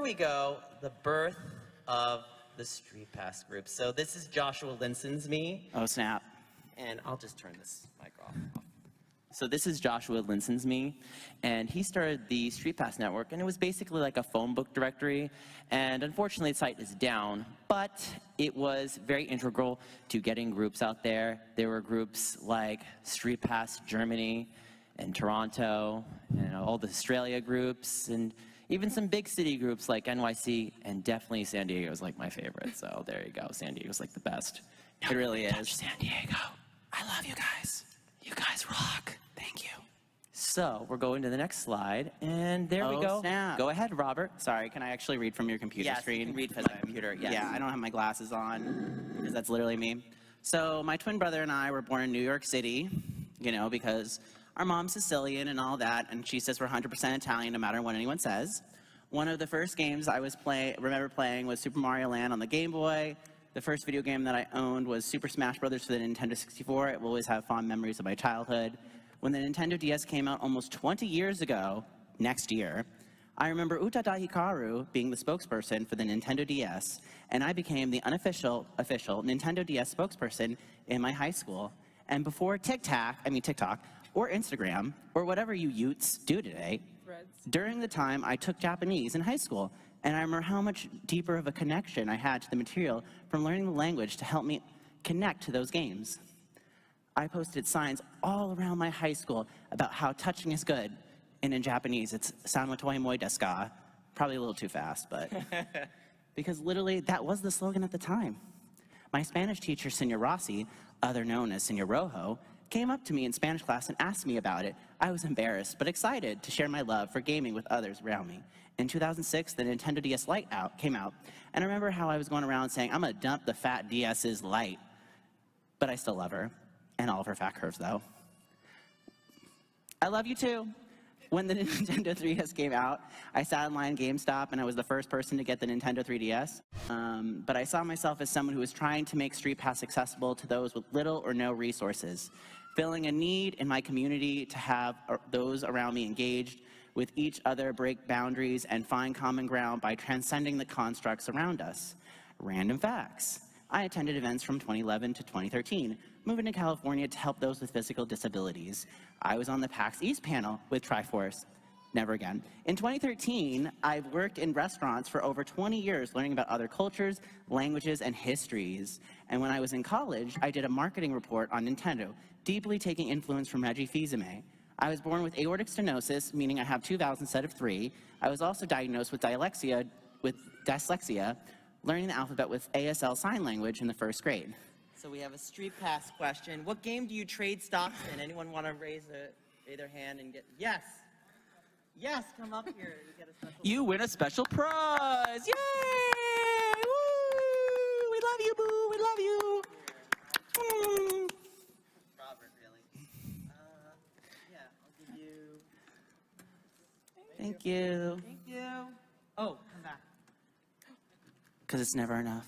we go, the birth of the StreetPass group. So this is Joshua Linson's me. Oh, snap. And I'll just turn this mic off. So this is Joshua Linson's me, and he started the StreetPass network, and it was basically like a phone book directory, and unfortunately the site is down, but it was very integral to getting groups out there. There were groups like StreetPass Germany and Toronto, and all the Australia groups, and even some big city groups like NYC, and definitely San Diego is like my favorite, so there you go. San Diego's like the best. It really is. San Diego. I love you guys. You guys rock. Thank you. So we're going to the next slide, and there we go. Snap. Go ahead, Robert. Sorry, can I actually read from your computer screen? Yes, you can read from the computer, yes. Yeah, I don't have my glasses on, because that's literally me. So my twin brother and I were born in New York City, you know, because our mom's Sicilian and all that, and she says we're 100% Italian no matter what anyone says. One of the first games I remember playing was Super Mario Land on the Game Boy. The first video game that I owned was Super Smash Bros. For the Nintendo 64. I will always have fond memories of my childhood. When the Nintendo DS came out almost 20 years ago, next year, I remember Utada Hikaru being the spokesperson for the Nintendo DS, and I became the unofficial Nintendo DS spokesperson in my high school. And before TikTok, or Instagram, or whatever you Utes do today, during the time I took Japanese in high school, and I remember how much deeper of a connection I had to the material from learning the language to help me connect to those games. I posted signs all around my high school about how touching is good, and in Japanese it's "Sanmotoi moi desu ka?" Probably a little too fast, but because literally that was the slogan at the time. My Spanish teacher, Senor Rossi, other known as Senor Rojo, came up to me in Spanish class and asked me about it. I was embarrassed, but excited to share my love for gaming with others around me. In 2006, the Nintendo DS Lite came out, and I remember how I was going around saying, I'm gonna dump the fat DS's Lite. But I still love her, and all of her fat curves, though. I love you too. When the Nintendo 3DS came out, I sat in line at GameStop, and I was the first person to get the Nintendo 3DS. But I saw myself as someone who was trying to make StreetPass accessible to those with little or no resources, filling a need in my community to have those around me engaged with each other, break boundaries, and find common ground by transcending the constructs around us. Random facts. I attended events from 2011 to 2013, moving to California to help those with physical disabilities. I was on the PAX East panel with Triforce. Never again. In 2013, I've worked in restaurants for over 20 years, learning about other cultures, languages, and histories. And when I was in college, I did a marketing report on Nintendo, deeply taking influence from Reggie Fils-Aimé. I was born with aortic stenosis, meaning I have 2 vowels instead of 3. I was also diagnosed with dyslexia, learning the alphabet with ASL sign language in the 1st grade. So we have a StreetPass question. What game do you trade stocks in? Anyone want to raise their hand and get, yes. Yes, come up here. You get a special You win a special prize! Yay! Woo! We love you, boo! We love you! Mm. Robert, really. Yeah, I'll give you. Thank you. Thank you. Oh, come back. Because it's never enough.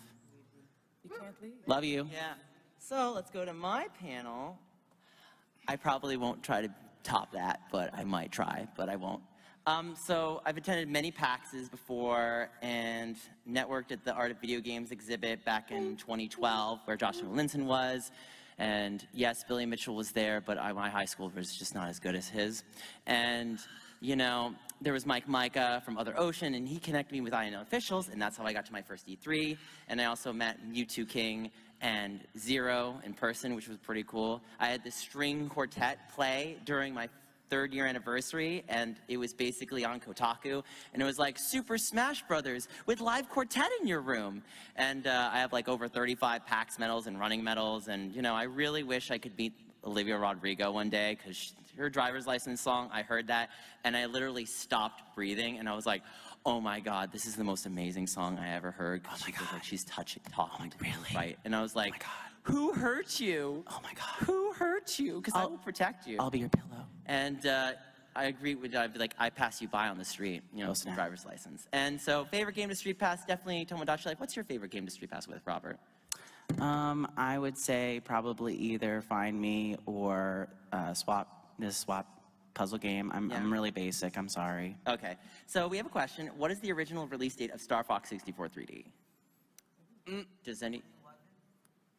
You can't leave. Love you. Yeah. So let's go to my panel. I probably won't try to top that, but I might try, but I won't. So I've attended many PAXs before and networked at the Art of Video Games exhibit back in 2012, where Joshua Linson was. And yes, Billy Mitchell was there, but my high school was just not as good as his. And, you know, there was Mike Micah from Other Ocean, and he connected me with INL officials, and that's how I got to my first E3. And I also met Mewtwo King and Zero in person, which was pretty cool. I had the string quartet play during my 3rd year anniversary, and it was basically on Kotaku, and it was like Super Smash Brothers with live quartet in your room. And I have like over 35 PAX medals and running medals, and you know, I really wish I could meet Olivia Rodrigo one day, because her driver's license song, I heard that, and I literally stopped breathing, and I was like, oh my God, this is the most amazing song I ever heard. Oh my God. Like she's talking to me, right? And I was like, who hurt you? Oh my God. Who hurt you? Because I will protect you. I'll be your pillow. And I agree with you. I'd be like, I pass you by on the street, you know, driver's license. And so, favorite game to StreetPass, definitely Tomodachi Life. What's your favorite game to StreetPass with, Robert? I would say probably either Find Me or Swap puzzle game. I'm really basic. I'm sorry. Okay. So we have a question. What is the original release date of Star Fox 64 3D? Does any?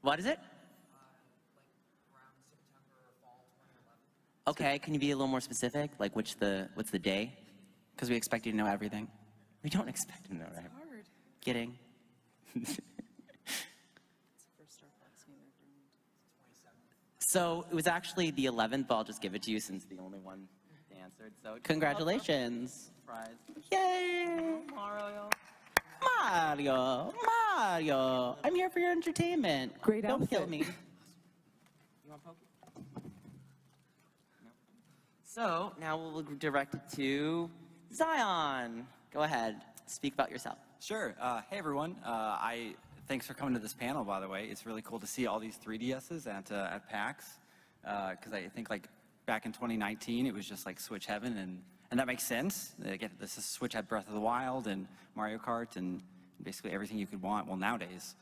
What is it? Okay. Can you be a little more specific? Like what's the day? Because we expect you to know everything. We don't expect to know, right? Hard. Kidding. So it was actually the 11th, but I'll just give it to you since the only one answered. So Congratulations. Surprise. Yay! Mario. Mario! I'm here for your entertainment. Great Don't outfit. kill me. You want Pokey? No. So now we'll direct it to Zion. Go ahead. Speak about yourself. Sure. Hey, everyone. Thanks for coming to this panel, by the way. It's really cool to see all these 3DSs at PAX, because I think like back in 2019, it was just like Switch heaven, and that makes sense. This is Switch had Breath of the Wild and Mario Kart and basically everything you could want, well, nowadays.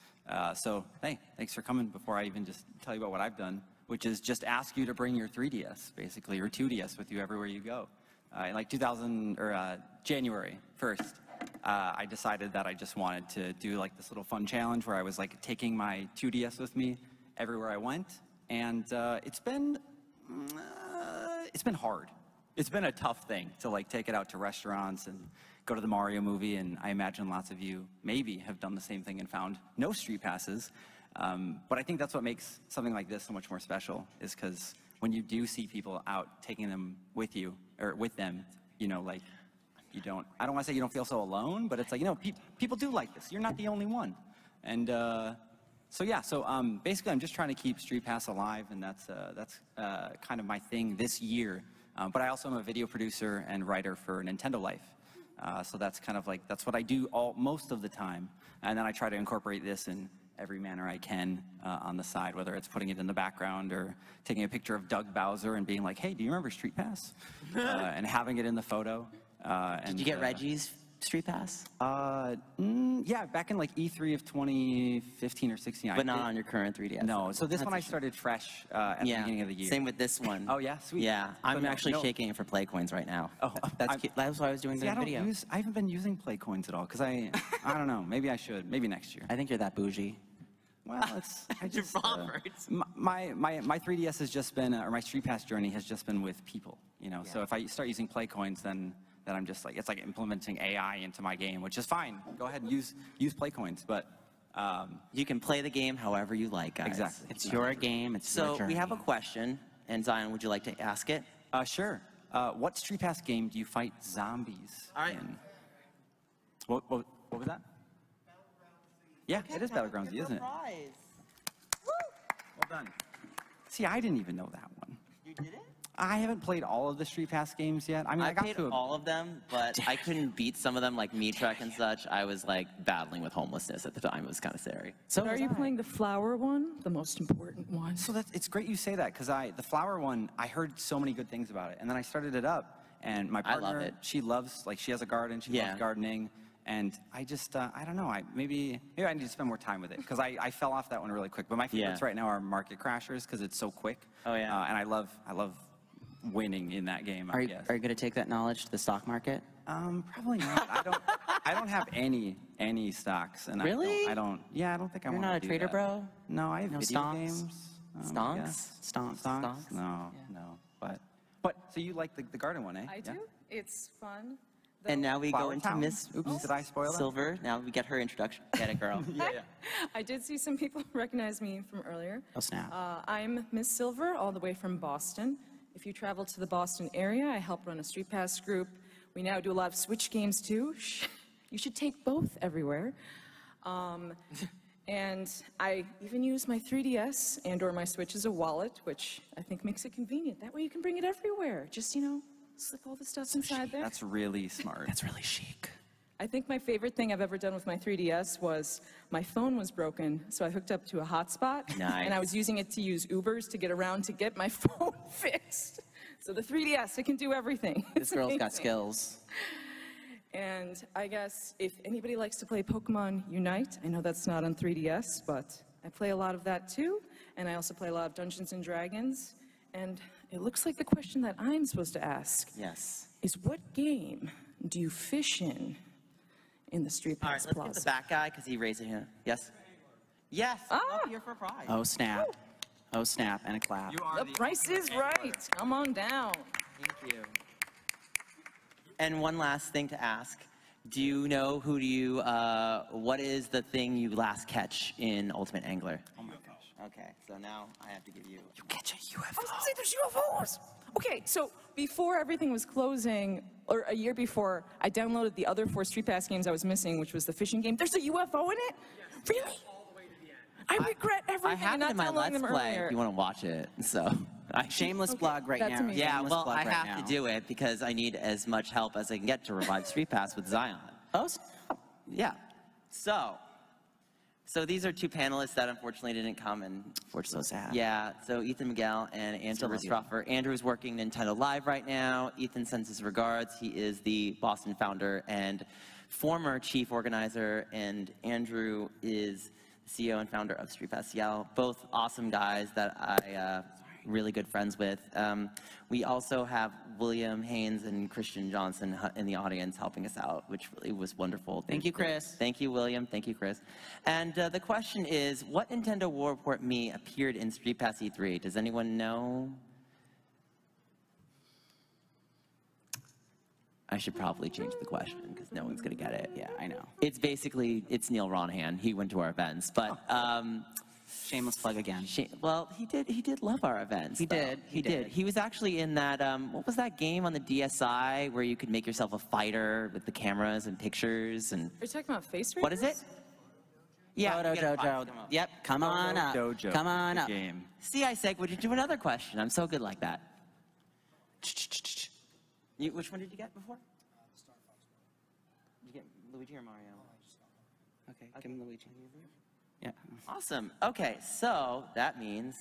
So, hey, thanks for coming before I even just tell you about what I've done, which is just ask you to bring your 3DS, basically, or 2DS with you everywhere you go. In like January 1st, I decided that I just wanted to do like this little fun challenge where I was like taking my 2DS with me everywhere I went, and it's been hard. It's been a tough thing to like take it out to restaurants and go to the Mario movie, and I imagine lots of you maybe have done the same thing and found no street passes. But I think that's what makes something like this so much more special, is because when you do see people out taking them with you, or with them, you know, like, I don't want to say you don't feel so alone, but it's like, you know, people do like this. You're not the only one. And basically I'm just trying to keep StreetPass alive, and that's kind of my thing this year. But I also am a video producer and writer for Nintendo Life. So that's kind of like, that's what I do most of the time. And then I try to incorporate this in every manner I can on the side, whether it's putting it in the background or taking a picture of Doug Bowser and being like, hey, do you remember StreetPass? And having it in the photo. Did you get Reggie's Street Pass? Yeah, back in like E3 of 2015 or 16. But not on your current 3DS. No, so this one I started fresh at the beginning of the year. Same with this one. Oh yeah, sweet. Yeah, I'm actually shaking it for play coins right now. Oh, that's cute. That's why I was doing the video. I haven't been using play coins at all because I don't know. Maybe I should. Maybe next year. I think you're that bougie. Well, I just my 3DS has just been, or my StreetPass journey has just been with people. You know, so if I start using play coins, then I'm just like, it's like implementing AI into my game, which is fine. Go ahead and use play coins, but you can play the game however you like, guys. Exactly. It's your game. It's your So journey. we have a question, and Zion, would you like to ask it? Sure. What StreetPass game do you fight zombies in? What was that? Yeah, it is Battlegrounds Z, isn't it? Well done. See, I didn't even know that one. You did it? I haven't played all of the StreetPass games yet. I mean, I got played to all of them, but I couldn't beat some of them, like Meat Truck and such. I was like battling with homelessness at the time. It was kind of scary. So are you playing the flower one, the most important one? So it's great you say that, because the flower one, I heard so many good things about it, and then I started it up, and my partner, I love it. She loves, like, she has a garden, she loves gardening, and I just, I don't know, maybe I need to spend more time with it, because I fell off that one really quick. But my favorites right now are Market Crashers, because it's so quick. Oh yeah. And I love winning in that game. Are you going to take that knowledge to the stock market? Probably not. I don't have any stocks, and really? I don't think I want to do that. You're not a trader, bro? No, I have video stonks? games. Stonks? Stonks? No. But so you like the garden one, eh? I do. It's fun. And now we Flower go into Town? Miss Oops, did I spoil that? Sylver. Now we get her introduction. Get it, girl. Yeah. I did see some people recognize me from earlier. Oh, snap. I'm Miss Sylver, all the way from Boston. If you travel to the Boston area, I help run a StreetPass group. We now do a lot of Switch games too. You should take both everywhere. And I even use my 3DS and/or my Switch as a wallet, which I think makes it convenient. That way you can bring it everywhere. Just, you know, slip all the stuff inside there. That's really smart. That's really chic. I think my favorite thing I've ever done with my 3DS was my phone was broken, so I hooked up to a hotspot. Nice. And I was using it to use Ubers to get around to get my phone fixed. So the 3DS, it can do everything. This girl's got skills. And I guess if anybody likes to play Pokemon Unite, I know that's not on 3DS, but I play a lot of that too. And I also play a lot of Dungeons and Dragons. And It looks like the question that I'm supposed to ask Yes. is what game do you fish in the All right, StreetPass let's get the Plaza? back guy because he raised it here. Yes? Yes, I'm here for a prize. Oh, snap. Oh, snap, and a clap. You are The price is right. Come on down. Thank you. And one last thing to ask. Do you know what is the thing you last catch in Ultimate Angler? Oh my gosh. Okay, so now I have to give you. Catch a UFO. I was gonna say there's UFOs. Okay, so before everything was closing, or a year before, I downloaded the other 4 StreetPass games I was missing, which was the fishing game. There's a UFO in it? Really? I regret everything I have and it not in my downloading Let's them Play earlier. if you want to watch it. So, Shameless plug right that's now. amazing. yeah, Shameless well, plug I right have now. to do it because I need as much help as I can get to revive StreetPass with Zion. Oh, snap. Yeah. So these are 2 panelists that unfortunately didn't come, and So sad. yeah. So Ethan Miguel and Andrew love you. Reistroffer. Andrew's working Nintendo Live right now. Ethan sends his regards. He is the Boston founder and former chief organizer, and Andrew is the CEO and founder of StreetPass Seattle. Both awesome guys that I really good friends with. We also have William Haynes and Christian Johnson in the audience helping us out, which really was wonderful. Thank you, Chris. Thank you, William. Thank you, Chris. And the question is, what Nintendo War Report Me appeared in StreetPass E3? Does anyone know? I should probably change the question because no one's gonna get it. Yeah, I know. It's basically, it's Neil Ronhan. He went to our events, but Shameless plug again. well, he did love our events. He though. did, He he did. did. He was actually in that. What was that game on the DSi where you could make yourself a fighter with the cameras and pictures and Are you talking about face what is it? Yeah, Photo you get a prize. Dojo. Come on. Yep, come on up. Dojo. Come on the up. Game. See, I said, would you do another question? I'm so good like that. Which one did you get before? Did you get Luigi or Mario? Okay, give him Luigi. Yeah. Awesome. Okay, so that means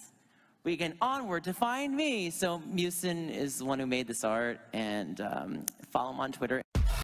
we can onward to find me. So Musion is the one who made this art, and follow him on Twitter.